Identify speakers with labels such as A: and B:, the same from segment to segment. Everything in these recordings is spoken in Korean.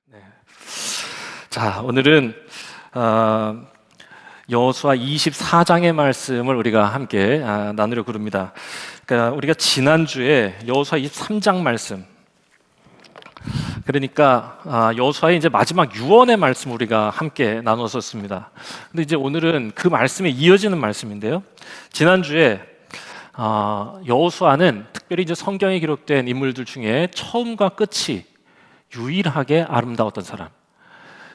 A: 네. 자, 오늘은 여호수아 24장의 말씀을 우리가 함께 나누려고 합니다. 그러니까 우리가 지난주에 여호수아 23장 말씀, 그러니까 여호수아의 이제 마지막 유언의 말씀 우리가 함께 나눴었습니다. 근데 이제 오늘은 그 말씀에 이어지는 말씀인데요. 지난주에 여호수아는 특별히 이제 성경에 기록된 인물들 중에 처음과 끝이 유일하게 아름다웠던 사람.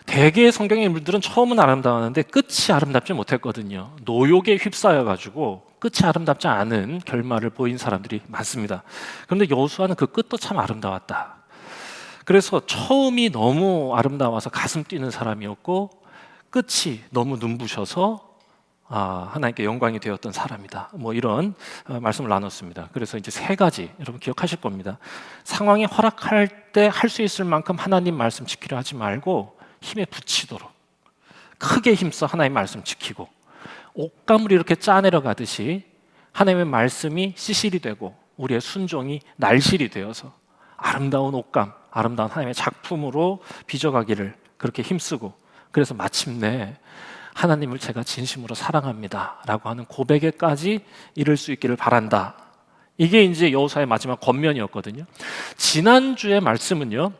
A: 대개의 성경의 인물들은 처음은 아름다웠는데 끝이 아름답지 못했거든요. 노욕에 휩싸여가지고 끝이 아름답지 않은 결말을 보인 사람들이 많습니다. 그런데 여호수아는 그 끝도 참 아름다웠다. 그래서 처음이 너무 아름다워서 가슴 뛰는 사람이었고 끝이 너무 눈부셔서 하나님께 영광이 되었던 사람이다. 뭐 이런 말씀을 나눴습니다. 그래서 이제 세 가지 여러분 기억하실 겁니다. 상황이 허락할 때 할 수 있을 만큼 하나님 말씀 지키려 하지 말고 힘에 부치도록 크게 힘써 하나님의 말씀 지키고, 옷감을 이렇게 짜내려 가듯이 하나님의 말씀이 시실이 되고 우리의 순종이 날실이 되어서 아름다운 옷감, 아름다운 하나님의 작품으로 빚어가기를 그렇게 힘쓰고, 그래서 마침내 하나님을 제가 진심으로 사랑합니다 라고 하는 고백에까지 이를 수 있기를 바란다. 이게 이제 여호수아의 마지막 권면이었거든요. 지난주의 말씀은요,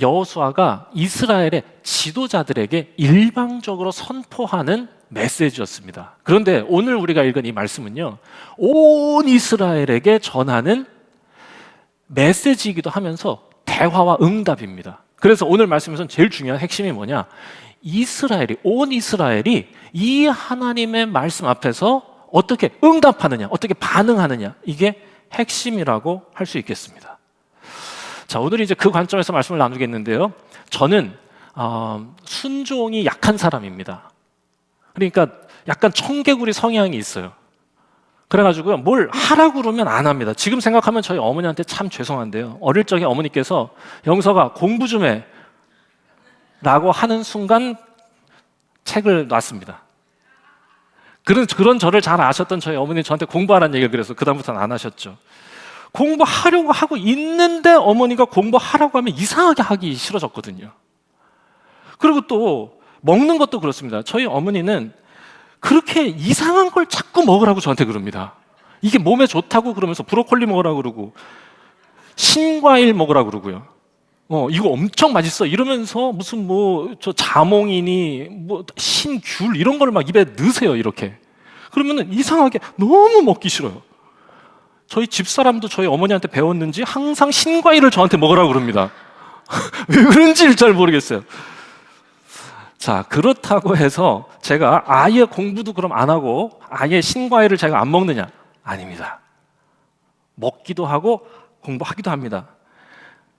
A: 여호수아가 이스라엘의 지도자들에게 일방적으로 선포하는 메시지였습니다. 그런데 오늘 우리가 읽은 이 말씀은요, 온 이스라엘에게 전하는 메시지이기도 하면서 대화와 응답입니다. 그래서 오늘 말씀에서는 제일 중요한 핵심이 뭐냐? 온 이스라엘이 이 하나님의 말씀 앞에서 어떻게 응답하느냐, 어떻게 반응하느냐, 이게 핵심이라고 할 수 있겠습니다. 자, 오늘 이제 그 관점에서 말씀을 나누겠는데요. 저는 순종이 약한 사람입니다. 그러니까 약간 청개구리 성향이 있어요. 그래가지고 뭘 하라고 그러면 안 합니다. 지금 생각하면 저희 어머니한테 참 죄송한데요. 어릴 적에 어머니께서 영서가 공부 좀 해 라고 하는 순간 책을 놨습니다. 그런 저를 잘 아셨던 저희 어머니 저한테 공부하라는 얘기를 그래서 그다음부터는 안 하셨죠. 공부하려고 하고 있는데 어머니가 공부하라고 하면 이상하게 하기 싫어졌거든요. 그리고 또 먹는 것도 그렇습니다. 저희 어머니는 그렇게 이상한 걸 자꾸 먹으라고 저한테 그럽니다. 이게 몸에 좋다고 그러면서 브로콜리 먹으라고 그러고 신과일 먹으라고 그러고요. 이거 엄청 맛있어 이러면서 무슨 저 자몽이니 신귤 이런 걸 막 입에 넣으세요. 이렇게 그러면은 이상하게 너무 먹기 싫어요. 저희 집사람도 저희 어머니한테 배웠는지 항상 신과일을 저한테 먹으라고 그럽니다. 왜 그런지 잘 모르겠어요. 자, 그렇다고 해서 제가 아예 공부도 그럼 안 하고 아예 신과일을 제가 안 먹느냐? 아닙니다. 먹기도 하고 공부하기도 합니다.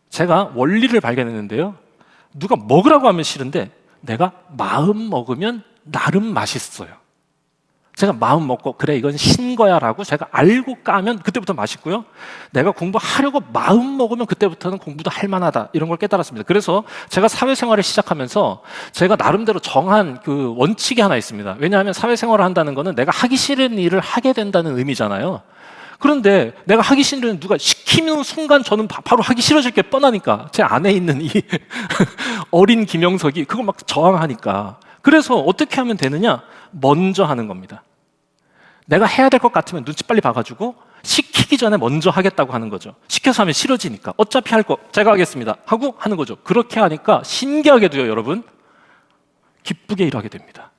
A: 제가 원리를 발견했는데요, 누가 먹으라고 하면 싫은데 내가 마음 먹으면 나름 맛있어요. 제가 마음 먹고 그래 이건 신거야 라고 제가 알고 까면 그때부터 맛있고요, 내가 공부하려고 마음 먹으면 그때부터는 공부도 할 만하다, 이런 걸 깨달았습니다. 그래서 제가 사회생활을 시작하면서 제가 나름대로 정한 그 원칙이 하나 있습니다. 왜냐하면 사회생활을 한다는 거는 내가 하기 싫은 일을 하게 된다는 의미잖아요. 그런데 내가 하기 싫은 누가 시키는 순간 저는 바로 하기 싫어질 게 뻔하니까, 제 안에 있는 이 어린 김영석이 그걸 막 저항하니까. 그래서 어떻게 하면 되느냐? 먼저 하는 겁니다. 내가 해야 될 것 같으면 눈치 빨리 봐가지고 시키기 전에 먼저 하겠다고 하는 거죠. 시켜서 하면 싫어지니까 어차피 할 거 제가 하겠습니다 하고 하는 거죠. 그렇게 하니까 신기하게도요, 여러분, 기쁘게 일하게 됩니다.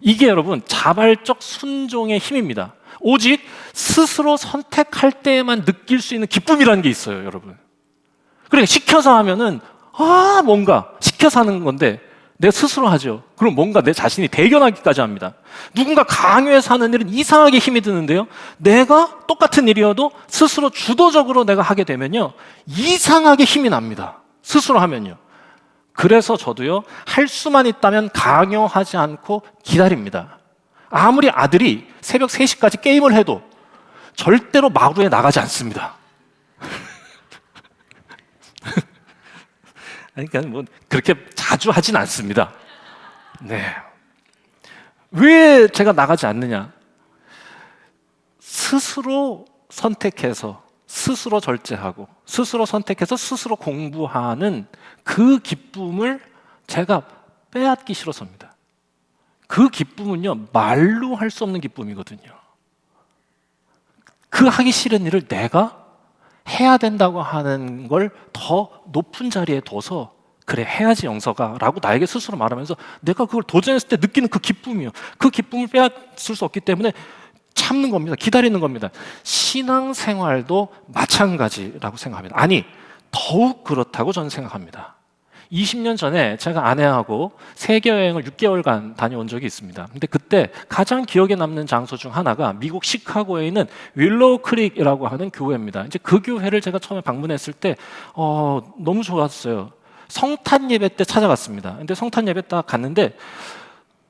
A: 이게 여러분 자발적 순종의 힘입니다. 오직 스스로 선택할 때에만 느낄 수 있는 기쁨이라는 게 있어요, 여러분. 그러니까 시켜서 하면은 뭔가 시켜서 하는 건데 내가 스스로 하죠. 그럼 뭔가 내 자신이 대견하기까지 합니다. 누군가 강요해서 하는 일은 이상하게 힘이 드는데요, 내가 똑같은 일이어도 스스로 주도적으로 내가 하게 되면요, 이상하게 힘이 납니다. 스스로 하면요. 그래서 저도요, 할 수만 있다면 강요하지 않고 기다립니다. 아무리 아들이 새벽 3시까지 게임을 해도 절대로 마루에 나가지 않습니다. 그러니까 그렇게 자주 하진 않습니다. 네. 왜 제가 나가지 않느냐? 스스로 선택해서 스스로 절제하고 스스로 선택해서 스스로 공부하는 그 기쁨을 제가 빼앗기 싫어서입니다. 그 기쁨은요, 말로 할 수 없는 기쁨이거든요. 그 하기 싫은 일을 내가 해야 된다고 하는 걸 더 높은 자리에 둬서 그래 해야지 영서가 라고 나에게 스스로 말하면서 내가 그걸 도전했을 때 느끼는 그 기쁨이요, 그 기쁨을 빼앗을 수 없기 때문에 참는 겁니다. 기다리는 겁니다. 신앙생활도 마찬가지라고 생각합니다. 아니, 더욱 그렇다고 저는 생각합니다. 20년 전에 제가 아내하고 세계여행을 6개월간 다녀온 적이 있습니다. 근데 그때 가장 기억에 남는 장소 중 하나가 미국 시카고에 있는 윌로우 크릭이라고 하는 교회입니다. 이제 그 교회를 제가 처음에 방문했을 때 너무 좋았어요. 성탄 예배 때 찾아갔습니다. 근데 성탄 예배 딱 갔는데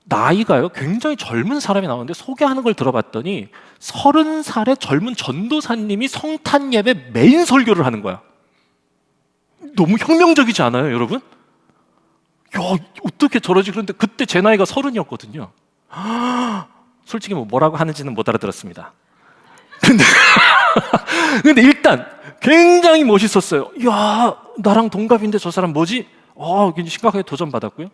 A: 나이가요, 굉장히 젊은 사람이 나오는데 소개하는 걸 들어봤더니 30살의 젊은 전도사님이 성탄 예배 메인 설교를 하는 거야. 너무 혁명적이지 않아요, 여러분? 야, 어떻게 저러지? 그런데 그때 제 나이가 30이었거든요. 솔직히 뭐라고 하는지는 못 알아들었습니다. 근데 일단 굉장히 멋있었어요. 야, 나랑 동갑인데 저 사람 뭐지? 굉장히 심각하게 도전받았고요.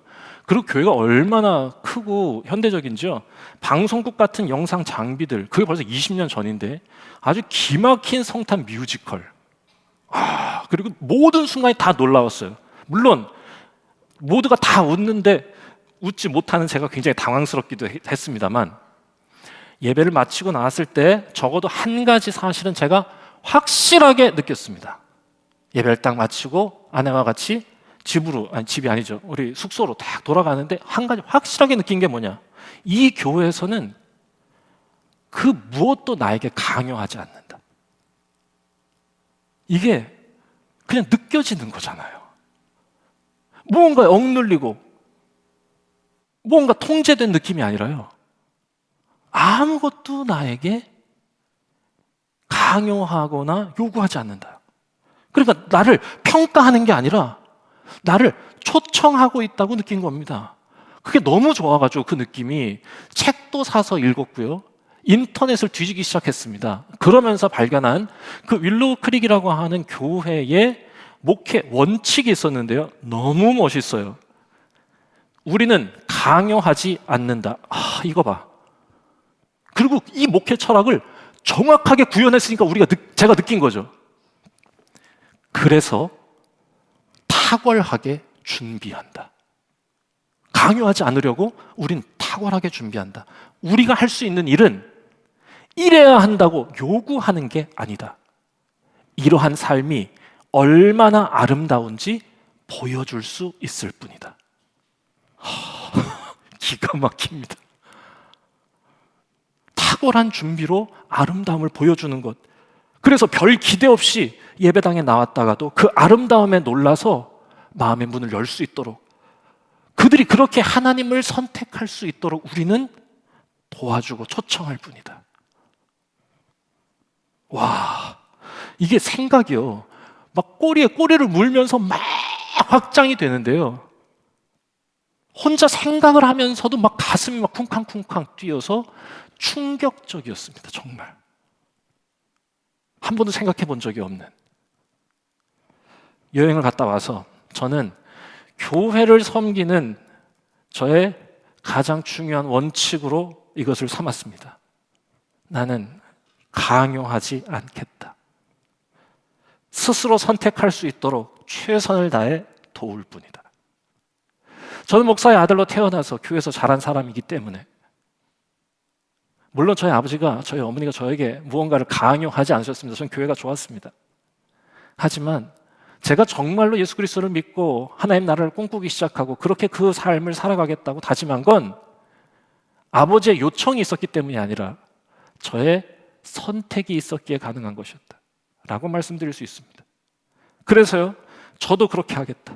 A: 그리고 교회가 얼마나 크고 현대적인지요. 방송국 같은 영상 장비들, 그게 벌써 20년 전인데 아주 기막힌 성탄 뮤지컬. 그리고 모든 순간이 다 놀라웠어요. 물론 모두가 다 웃는데 웃지 못하는 제가 굉장히 당황스럽기도 했습니다만, 예배를 마치고 나왔을 때 적어도 한 가지 사실은 제가 확실하게 느꼈습니다. 예배를 딱 마치고 아내와 같이 집이 아니죠, 우리 숙소로 딱 돌아가는데 한 가지 확실하게 느낀 게 뭐냐, 이 교회에서는 그 무엇도 나에게 강요하지 않는다. 이게 그냥 느껴지는 거잖아요. 무언가에 억눌리고 무언가 통제된 느낌이 아니라요, 아무것도 나에게 강요하거나 요구하지 않는다. 그러니까 나를 평가하는 게 아니라 나를 초청하고 있다고 느낀 겁니다. 그게 너무 좋아가지고 그 느낌이, 책도 사서 읽었고요, 인터넷을 뒤지기 시작했습니다. 그러면서 발견한 그 윌로우 크릭이라고 하는 교회의 목회 원칙이 있었는데요, 너무 멋있어요. 우리는 강요하지 않는다. 이거 봐. 그리고 이 목회 철학을 정확하게 구현했으니까 제가 느낀 거죠. 그래서 탁월하게 준비한다. 강요하지 않으려고 우린 탁월하게 준비한다. 우리가 할 수 있는 일은 이래야 한다고 요구하는 게 아니다. 이러한 삶이 얼마나 아름다운지 보여줄 수 있을 뿐이다. 기가 막힙니다. 탁월한 준비로 아름다움을 보여주는 것. 그래서 별 기대 없이 예배당에 나왔다가도 그 아름다움에 놀라서 마음의 문을 열 수 있도록, 그들이 그렇게 하나님을 선택할 수 있도록 우리는 도와주고 초청할 뿐이다. 와, 이게 생각이요, 막 꼬리에 꼬리를 물면서 막 확장이 되는데요, 혼자 생각을 하면서도 막 가슴이 막 쿵쾅쿵쾅 뛰어서 충격적이었습니다. 정말 한 번도 생각해 본 적이 없는. 여행을 갔다 와서 저는 교회를 섬기는 저의 가장 중요한 원칙으로 이것을 삼았습니다. 나는 강요하지 않겠다. 스스로 선택할 수 있도록 최선을 다해 도울 뿐이다. 저는 목사의 아들로 태어나서 교회에서 자란 사람이기 때문에, 물론 저희 아버지가, 저희 어머니가 저에게 무언가를 강요하지 않으셨습니다. 저는 교회가 좋았습니다. 하지만 제가 정말로 예수 그리스도를 믿고 하나님 나라를 꿈꾸기 시작하고 그렇게 그 삶을 살아가겠다고 다짐한 건 아버지의 요청이 있었기 때문이 아니라 저의 선택이 있었기에 가능한 것이었다 라고 말씀드릴 수 있습니다. 그래서요, 저도 그렇게 하겠다.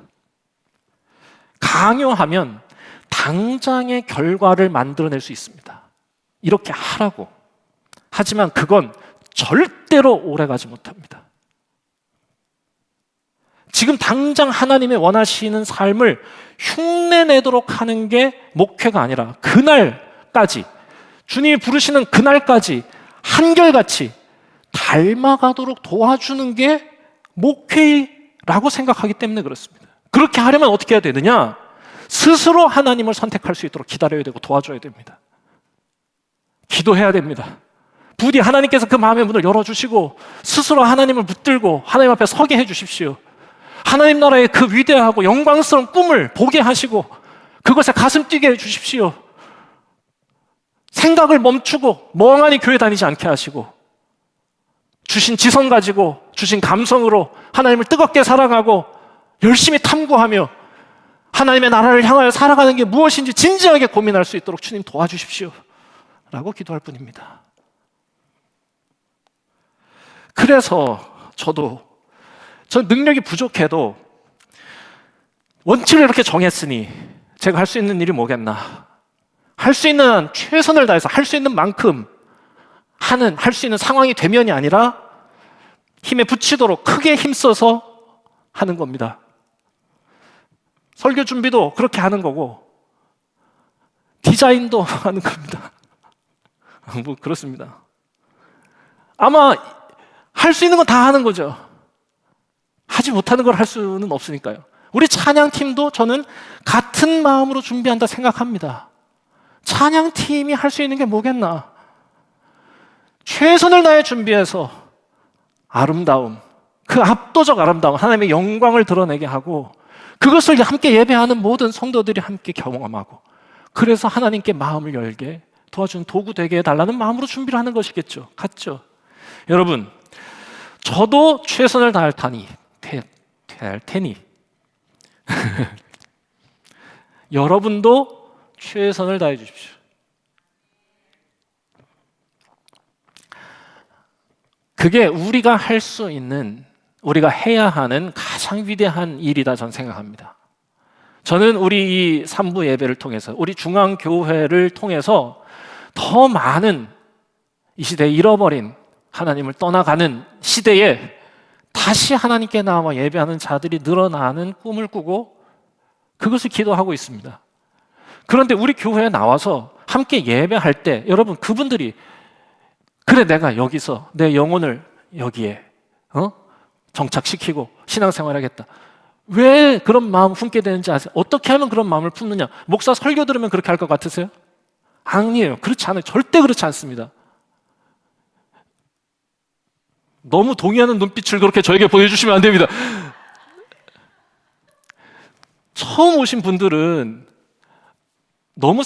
A: 강요하면 당장의 결과를 만들어낼 수 있습니다. 이렇게 하라고. 하지만 그건 절대로 오래가지 못합니다. 지금 당장 하나님의 원하시는 삶을 흉내내도록 하는 게 목회가 아니라 그날까지, 주님이 부르시는 그날까지 한결같이 닮아가도록 도와주는 게 목회라고 생각하기 때문에 그렇습니다. 그렇게 하려면 어떻게 해야 되느냐? 스스로 하나님을 선택할 수 있도록 기다려야 되고 도와줘야 됩니다. 기도해야 됩니다. 부디 하나님께서 그 마음의 문을 열어주시고 스스로 하나님을 붙들고 하나님 앞에 서게 해주십시오. 하나님 나라의 그 위대하고 영광스러운 꿈을 보게 하시고 그것에 가슴 뛰게 해주십시오. 생각을 멈추고 멍하니 교회 다니지 않게 하시고 주신 지성 가지고 주신 감성으로 하나님을 뜨겁게 사랑하고 열심히 탐구하며 하나님의 나라를 향하여 살아가는 게 무엇인지 진지하게 고민할 수 있도록 주님 도와주십시오 라고 기도할 뿐입니다. 그래서 전 능력이 부족해도 원칙을 이렇게 정했으니 제가 할 수 있는 일이 뭐겠나, 할 수 있는 한 최선을 다해서 할 수 있는 만큼 할 수 있는 상황이 되면이 아니라 힘에 붙이도록 크게 힘써서 하는 겁니다. 설교 준비도 그렇게 하는 거고 디자인도 하는 겁니다. 뭐 그렇습니다. 아마 할 수 있는 건 다 하는 거죠. 하지 못하는 걸 할 수는 없으니까요. 우리 찬양팀도 저는 같은 마음으로 준비한다 생각합니다. 찬양팀이 할 수 있는 게 뭐겠나? 최선을 다해 준비해서 아름다움, 그 압도적 아름다움, 하나님의 영광을 드러내게 하고 그것을 함께 예배하는 모든 성도들이 함께 경험하고 그래서 하나님께 마음을 열게 도와주는 도구 되게 해달라는 마음으로 준비를 하는 것이겠죠. 같죠? 여러분, 저도 최선을 다할 테니 여러분도 최선을 다해 주십시오. 그게 우리가 할 수 있는, 우리가 해야 하는 가장 위대한 일이다 저는 생각합니다. 저는 우리 이 3부 예배를 통해서 우리 중앙교회를 통해서 더 많은 이 시대에 잃어버린 하나님을 떠나가는 시대에 다시 하나님께 나와 예배하는 자들이 늘어나는 꿈을 꾸고 그것을 기도하고 있습니다. 그런데 우리 교회에 나와서 함께 예배할 때 여러분 그분들이 그래 내가 여기서 내 영혼을 여기에 정착시키고 신앙생활하겠다. 왜 그런 마음 품게 되는지 아세요? 어떻게 하면 그런 마음을 품느냐? 목사 설교 들으면 그렇게 할 것 같으세요? 아니에요. 그렇지 않아요. 절대 그렇지 않습니다. 너무 동의하는 눈빛을 그렇게 저에게 보여주시면 안 됩니다. 처음 오신 분들은 너무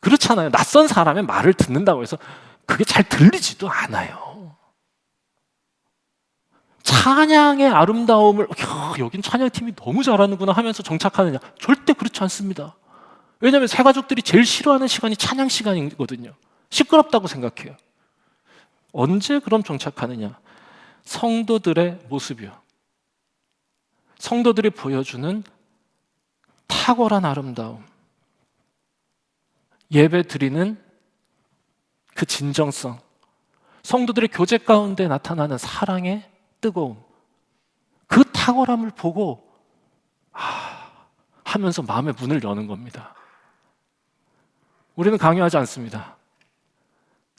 A: 그렇잖아요. 낯선 사람의 말을 듣는다고 해서 그게 잘 들리지도 않아요. 찬양의 아름다움을 여긴 찬양팀이 너무 잘하는구나 하면서 정착하느냐? 절대 그렇지 않습니다. 왜냐하면 새 가족들이 제일 싫어하는 시간이 찬양 시간이거든요. 시끄럽다고 생각해요. 언제 그럼 정착하느냐? 성도들의 모습이요. 성도들이 보여주는 탁월한 아름다움. 예배 드리는 그 진정성. 성도들의 교제 가운데 나타나는 사랑의 뜨거움. 그 탁월함을 보고 하면서 마음의 문을 여는 겁니다. 우리는 강요하지 않습니다.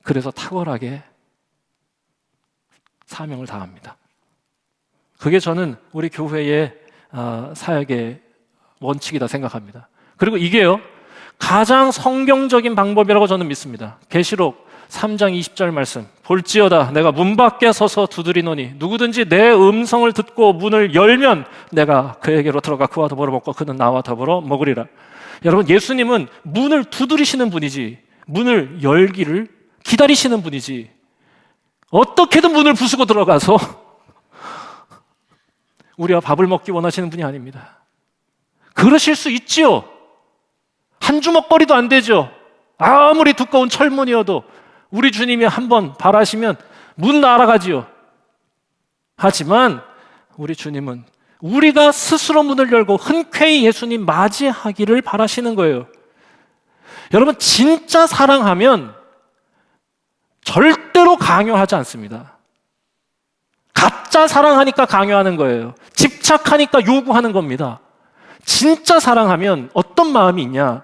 A: 그래서 탁월하게 사명을 다합니다. 그게 저는 우리 교회의 사역의 원칙이다 생각합니다. 그리고 이게요 가장 성경적인 방법이라고 저는 믿습니다. 계시록 3장 20절 말씀, 볼지어다 내가 문 밖에 서서 두드리노니 누구든지 내 음성을 듣고 문을 열면 내가 그에게로 들어가 그와 더불어 먹고 그는 나와 더불어 먹으리라. 여러분, 예수님은 문을 두드리시는 분이지 문을 열기를 기다리시는 분이지 어떻게든 문을 부수고 들어가서 우리와 밥을 먹기 원하시는 분이 아닙니다. 그러실 수 있지요. 한 주먹거리도 안 되죠. 아무리 두꺼운 철문이어도 우리 주님이 한번 바라시면 문 날아가지요. 하지만 우리 주님은 우리가 스스로 문을 열고 흔쾌히 예수님 맞이하기를 바라시는 거예요. 여러분, 진짜 사랑하면 절대로 강요하지 않습니다. 가짜 사랑하니까 강요하는 거예요. 집착하니까 요구하는 겁니다. 진짜 사랑하면 어떤 마음이 있냐?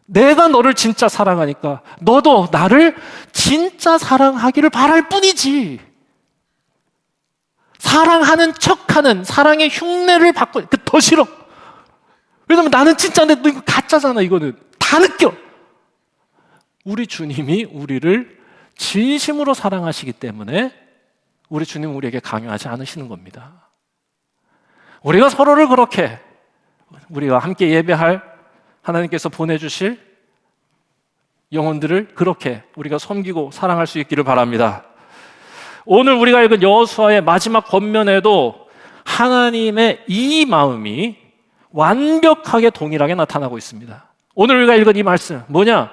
A: 내가 너를 진짜 사랑하니까 너도 나를 진짜 사랑하기를 바랄 뿐이지. 사랑하는 척하는 사랑의 흉내를 받고 더 싫어. 왜냐면 나는 진짜인데 너 이거 가짜잖아. 이거는 다 느껴. 우리 주님이 우리를 진심으로 사랑하시기 때문에 우리 주님은 우리에게 강요하지 않으시는 겁니다. 우리가 서로를 그렇게 우리가 함께 예배할 하나님께서 보내주실 영혼들을 그렇게 우리가 섬기고 사랑할 수 있기를 바랍니다. 오늘 우리가 읽은 여호수아의 마지막 권면에도 하나님의 이 마음이 완벽하게 동일하게 나타나고 있습니다. 오늘 우리가 읽은 이 말씀 뭐냐?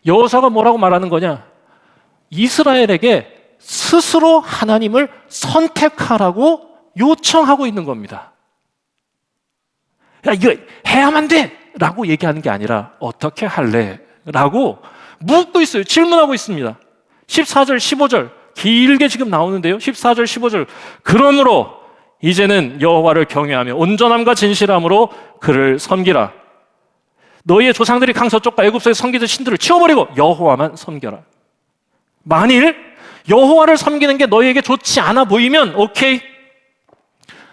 A: 여호수아가 뭐라고 말하는 거냐? 이스라엘에게 스스로 하나님을 선택하라고 요청하고 있는 겁니다. 야, 이거 해야만 돼! 라고 얘기하는 게 아니라 어떻게 할래? 라고 묻고 있어요. 질문하고 있습니다. 14절, 15절 길게 지금 나오는데요. 14절, 15절 그러므로 이제는 여호와를 경외하며 온전함과 진실함으로 그를 섬기라. 너희의 조상들이 강서쪽과 애굽에서 섬기던 신들을 치워버리고 여호와만 섬겨라. 만일 여호와를 섬기는 게 너희에게 좋지 않아 보이면 오케이.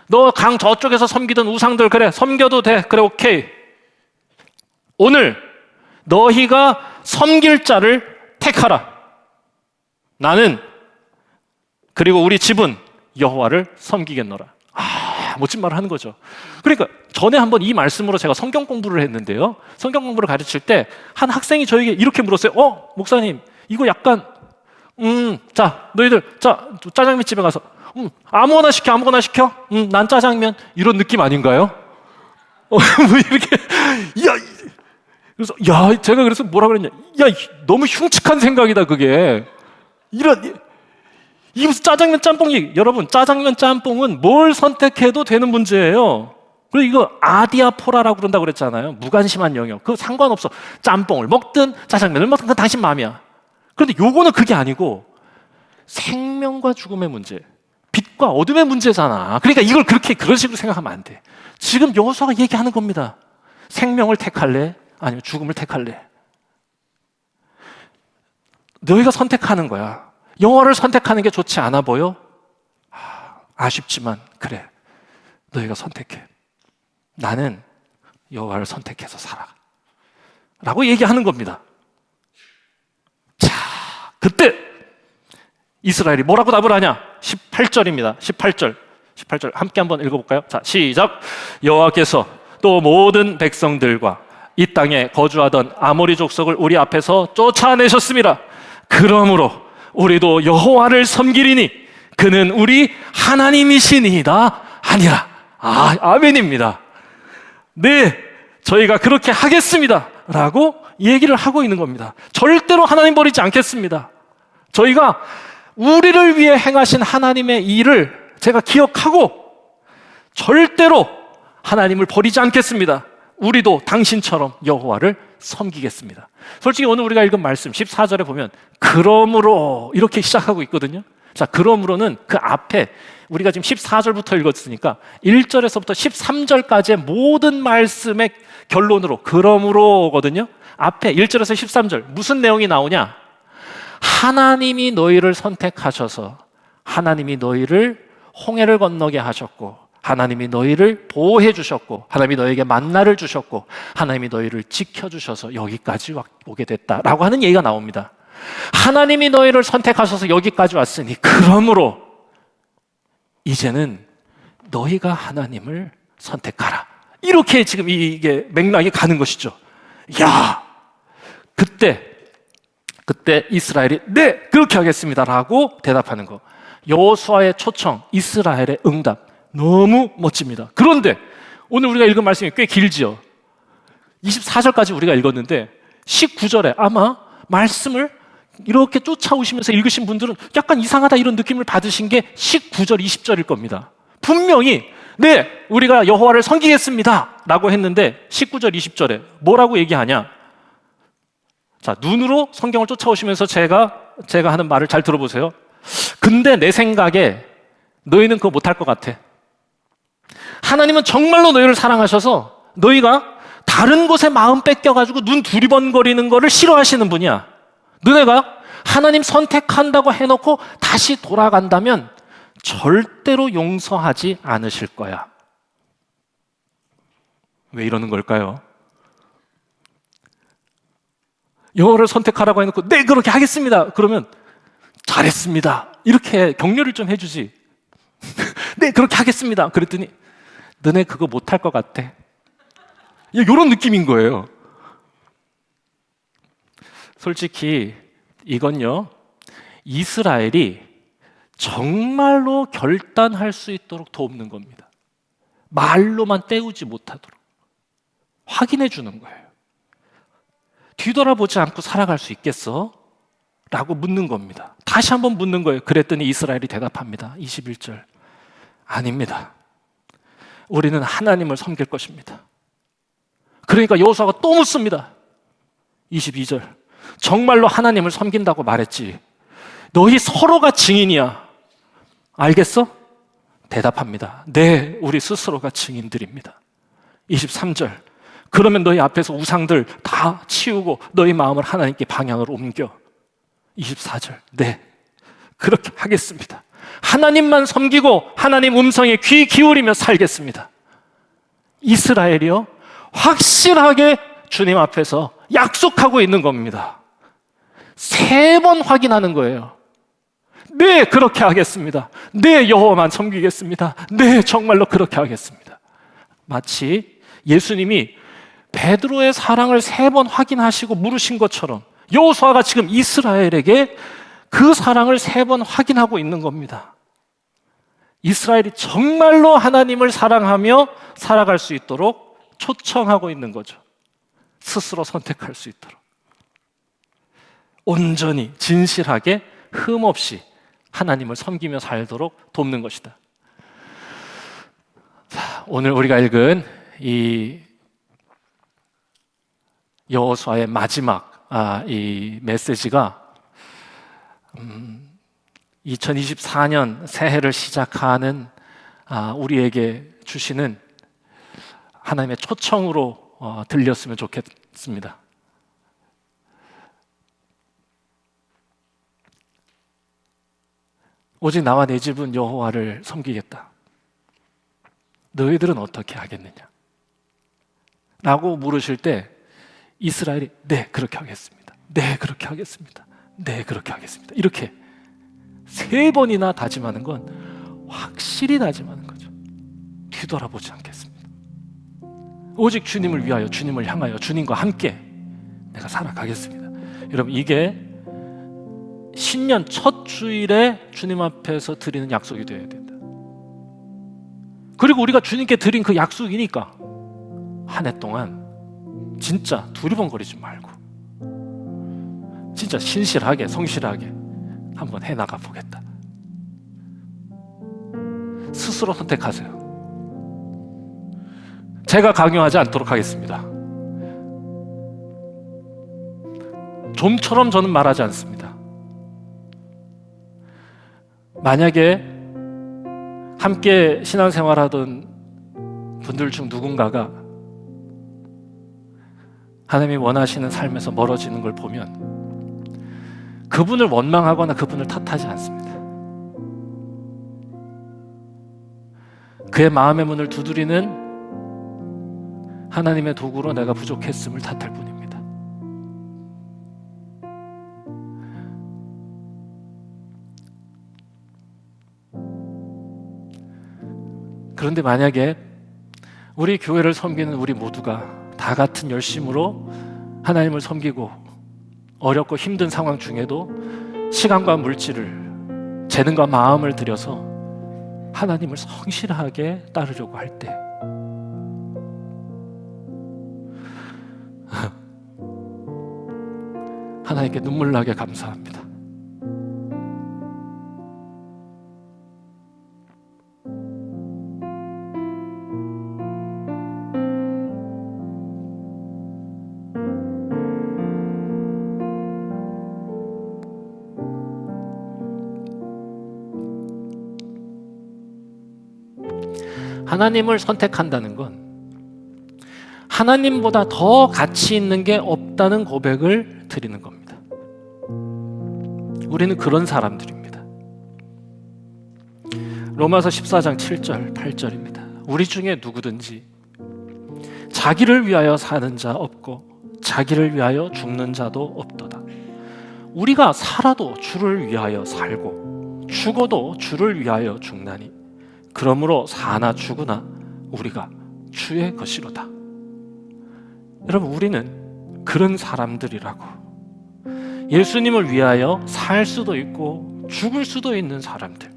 A: 너 강 저쪽에서 섬기던 우상들 그래 섬겨도 돼. 그래 오케이. 오늘 너희가 섬길 자를 택하라. 나는 그리고 우리 집은 여호와를 섬기겠노라. 멋진 말을 하는 거죠. 그러니까 전에 한번 이 말씀으로 제가 성경 공부를 했는데요. 성경 공부를 가르칠 때 한 학생이 저에게 이렇게 물었어요. 목사님 이거 약간 자 너희들 자 짜장면 집에 가서 아무거나 시켜 난 짜장면 이런 느낌 아닌가요? 뭐 이렇게 그래서 제가 그래서 뭐라 그랬냐? 너무 흉측한 생각이다 그게. 이게 무슨 짜장면 짬뽕이. 여러분 짜장면 짬뽕은 뭘 선택해도 되는 문제예요. 그리고 이거 아디아포라라고 그런다고 그랬잖아요. 무관심한 영역. 그거 상관없어. 짬뽕을 먹든 짜장면을 먹든 그건 당신 마음이야. 그런데 요거는 그게 아니고 생명과 죽음의 문제, 빛과 어둠의 문제잖아. 그러니까 이걸 그런 식으로 생각하면 안 돼. 지금 여호수아가 얘기하는 겁니다. 생명을 택할래? 아니면 죽음을 택할래? 너희가 선택하는 거야. 여호와를 선택하는 게 좋지 않아 보여? 아쉽지만 그래. 너희가 선택해. 나는 여호와를 선택해서 살아. 라고 얘기하는 겁니다. 자, 그때 이스라엘이 뭐라고 답을 하냐? 18절입니다. 18절 함께 한번 읽어볼까요? 자, 시작. 여호와께서 또 모든 백성들과 이 땅에 거주하던 아모리 족속을 우리 앞에서 쫓아내셨습니다. 그러므로 우리도 여호와를 섬기리니 그는 우리 하나님이시니이다 아니라. 아멘입니다. 네, 저희가 그렇게 하겠습니다 라고 얘기를 하고 있는 겁니다. 절대로 하나님 버리지 않겠습니다. 저희가 우리를 위해 행하신 하나님의 일을 제가 기억하고 절대로 하나님을 버리지 않겠습니다. 우리도 당신처럼 여호와를 섬기겠습니다. 솔직히 오늘 우리가 읽은 말씀 14절에 보면 그러므로 이렇게 시작하고 있거든요. 자, 그러므로는 그 앞에 우리가 지금 14절부터 읽었으니까 1절에서부터 13절까지의 모든 말씀의 결론으로 그러므로거든요. 앞에 1절에서 13절 무슨 내용이 나오냐? 하나님이 너희를 선택하셔서 하나님이 너희를 홍해를 건너게 하셨고 하나님이 너희를 보호해 주셨고 하나님이 너희에게 만나를 주셨고 하나님이 너희를 지켜주셔서 여기까지 오게 됐다라고 하는 얘기가 나옵니다. 하나님이 너희를 선택하셔서 여기까지 왔으니 그러므로 이제는 너희가 하나님을 선택하라. 이렇게 지금 이게 맥락이 가는 것이죠. 그때 이스라엘이 네 그렇게 하겠습니다라고 대답하는 거. 여호수아의 초청, 이스라엘의 응답 너무 멋집니다. 그런데 오늘 우리가 읽은 말씀이 꽤 길지요. 24절까지 우리가 읽었는데 19절에 아마 말씀을 이렇게 쫓아오시면서 읽으신 분들은 약간 이상하다 이런 느낌을 받으신 게 19절, 20절일 겁니다. 분명히 네 우리가 여호와를 섬기겠습니다 라고 했는데 19절, 20절에 뭐라고 얘기하냐? 자, 눈으로 성경을 쫓아오시면서 제가 하는 말을 잘 들어보세요. 근데 내 생각에 너희는 그거 못할 것 같아. 하나님은 정말로 너희를 사랑하셔서 너희가 다른 곳에 마음 뺏겨가지고 눈 두리번거리는 거를 싫어하시는 분이야. 너네가 하나님 선택한다고 해놓고 다시 돌아간다면 절대로 용서하지 않으실 거야. 왜 이러는 걸까요? 여호와를 선택하라고 해놓고 네 그렇게 하겠습니다. 그러면 잘했습니다. 이렇게 격려를 좀 해주지. 네 그렇게 하겠습니다. 그랬더니 너네 그거 못할 것 같아. 이런 느낌인 거예요. 솔직히 이건요, 이스라엘이 정말로 결단할 수 있도록 돕는 겁니다. 말로만 때우지 못하도록 확인해 주는 거예요. 뒤돌아보지 않고 살아갈 수 있겠어? 라고 묻는 겁니다. 다시 한번 묻는 거예요. 그랬더니 이스라엘이 대답합니다. 21절. 아닙니다. 우리는 하나님을 섬길 것입니다. 그러니까 여호수아가 또 묻습니다. 22절. 정말로 하나님을 섬긴다고 말했지. 너희 서로가 증인이야. 알겠어? 대답합니다. 네, 우리 스스로가 증인들입니다. 23절. 그러면 너희 앞에서 우상들 다 치우고 너희 마음을 하나님께 방향을 옮겨. 24절. 네, 그렇게 하겠습니다. 하나님만 섬기고 하나님 음성에 귀 기울이며 살겠습니다. 이스라엘이요, 확실하게 주님 앞에서 약속하고 있는 겁니다. 3번 확인하는 거예요. 네, 그렇게 하겠습니다. 네, 여호와만 섬기겠습니다. 네, 정말로 그렇게 하겠습니다. 마치 예수님이 베드로의 사랑을 3번 확인하시고 물으신 것처럼 여호수아가 지금 이스라엘에게 그 사랑을 3번 확인하고 있는 겁니다. 이스라엘이 정말로 하나님을 사랑하며 살아갈 수 있도록 초청하고 있는 거죠. 스스로 선택할 수 있도록. 온전히 진실하게 흠없이 하나님을 섬기며 살도록 돕는 것이다. 자, 오늘 우리가 읽은 이 여호수아의 마지막 이 메시지가 2024년 새해를 시작하는 우리에게 주시는 하나님의 초청으로 들렸으면 좋겠습니다. 오직 나와 내 집은 여호와를 섬기겠다. 너희들은 어떻게 하겠느냐? 라고 물으실 때 이스라엘이 네, 그렇게 하겠습니다. 네, 그렇게 하겠습니다. 네, 그렇게 하겠습니다. 이렇게 3번이나 다짐하는 건 확실히 다짐하는 거죠. 뒤돌아보지 않겠습니다. 오직 주님을 위하여, 주님을 향하여, 주님과 함께 내가 살아가겠습니다. 여러분, 이게 신년 첫 주일에 주님 앞에서 드리는 약속이 되어야 된다. 그리고 우리가 주님께 드린 그 약속이니까 한 해 동안 진짜 두리번거리지 말고 진짜 신실하게, 성실하게 한번 해나가 보겠다. 스스로 선택하세요. 제가 강요하지 않도록 하겠습니다. 좀처럼 저는 말하지 않습니다. 만약에 함께 신앙생활하던 분들 중 누군가가 하나님이 원하시는 삶에서 멀어지는 걸 보면 그분을 원망하거나 그분을 탓하지 않습니다. 그의 마음의 문을 두드리는 하나님의 도구로 내가 부족했음을 탓할 뿐입니다. 그런데 만약에 우리 교회를 섬기는 우리 모두가 다 같은 열심으로 하나님을 섬기고 어렵고 힘든 상황 중에도 시간과 물질을, 재능과 마음을 들여서 하나님을 성실하게 따르려고 할 때 하나님께 눈물 나게 감사합니다. 하나님을 선택한다는 건 하나님보다 더 가치 있는 게 없다는 고백을 드리는 겁니다. 우리는 그런 사람들입니다. 로마서 14장 7절 8절입니다. 우리 중에 누구든지 자기를 위하여 사는 자 없고 자기를 위하여 죽는 자도 없도다. 우리가 살아도 주를 위하여 살고 죽어도 주를 위하여 죽나니 그러므로 사나 죽으나 우리가 주의 것이로다. 여러분, 우리는 그런 사람들이라고. 예수님을 위하여 살 수도 있고 죽을 수도 있는 사람들.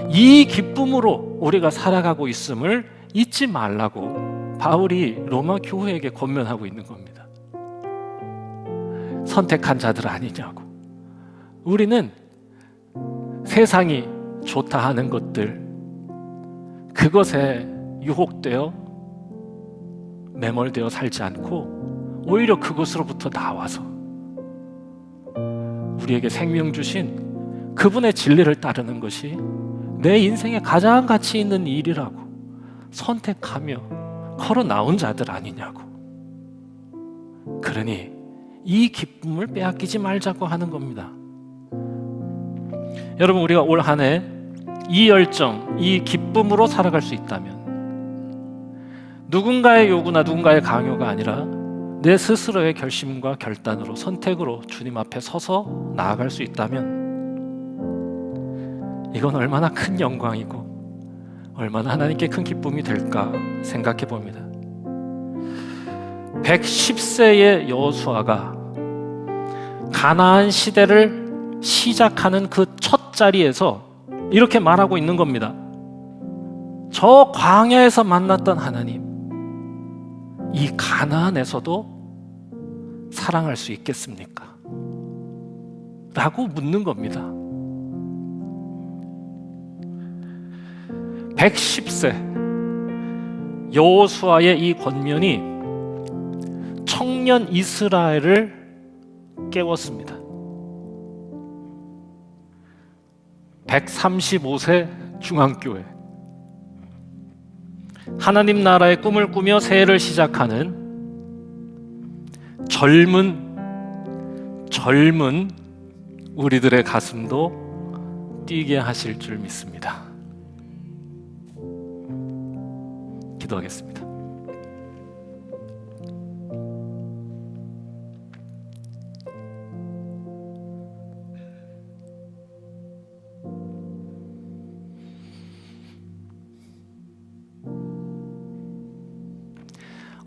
A: 이 기쁨으로 우리가 살아가고 있음을 잊지 말라고 바울이 로마 교회에게 권면하고 있는 겁니다. 선택한 자들 아니냐고. 우리는 세상이 좋다 하는 것들, 그것에 유혹되어 매몰되어 살지 않고 오히려 그것으로부터 나와서 우리에게 생명 주신 그분의 진리를 따르는 것이 내 인생에 가장 가치 있는 일이라고 선택하며 걸어 나온 자들 아니냐고. 그러니 이 기쁨을 빼앗기지 말자고 하는 겁니다. 여러분, 우리가 올 한 해 이 열정, 이 기쁨으로 살아갈 수 있다면 누군가의 요구나 누군가의 강요가 아니라 내 스스로의 결심과 결단으로, 선택으로 주님 앞에 서서 나아갈 수 있다면 이건 얼마나 큰 영광이고 얼마나 하나님께 큰 기쁨이 될까 생각해 봅니다. 110세의 여호수아가 가나안 시대를 시작하는 그 첫 자리에서 이렇게 말하고 있는 겁니다. 저 광야에서 만났던 하나님, 이 가나안에서도 사랑할 수 있겠습니까? 라고 묻는 겁니다. 110세 여호수아의 이 권면이 청년 이스라엘을 깨웠습니다. 135세 중앙교회, 하나님 나라의 꿈을 꾸며 새해를 시작하는 젊은 우리들의 가슴도 뛰게 하실 줄 믿습니다. 기도하겠습니다.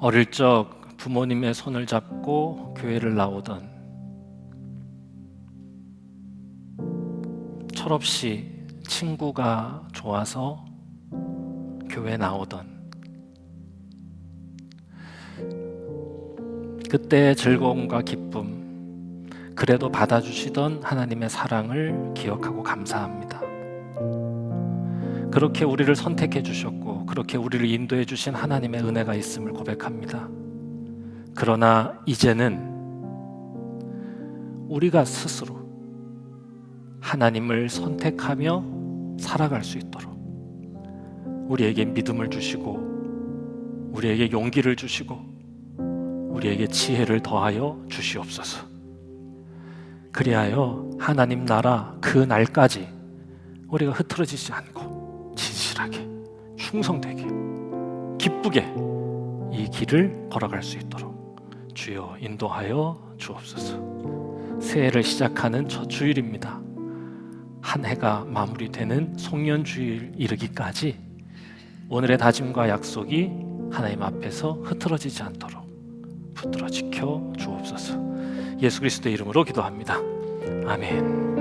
A: 어릴 적 부모님의 손을 잡고 교회를 나오던, 철없이 친구가 좋아서 교회 나오던, 그때의 즐거움과 기쁨, 그래도 받아주시던 하나님의 사랑을 기억하고 감사합니다. 그렇게 우리를 선택해 주셨고 그렇게 우리를 인도해 주신 하나님의 은혜가 있음을 고백합니다. 그러나 이제는 우리가 스스로 하나님을 선택하며 살아갈 수 있도록 우리에게 믿음을 주시고 우리에게 용기를 주시고 우리에게 지혜를 더하여 주시옵소서. 그리하여 하나님 나라 그 날까지 우리가 흐트러지지 않고 진실하게, 충성되게, 기쁘게 이 길을 걸어갈 수 있도록 주여 인도하여 주옵소서. 새해를 시작하는 첫 주일입니다. 한 해가 마무리되는 송년주일 이르기까지 오늘의 다짐과 약속이 하나님 앞에서 흐트러지지 않도록 붙들어 지켜 주옵소서. 예수 그리스도의 이름으로 기도합니다. 아멘.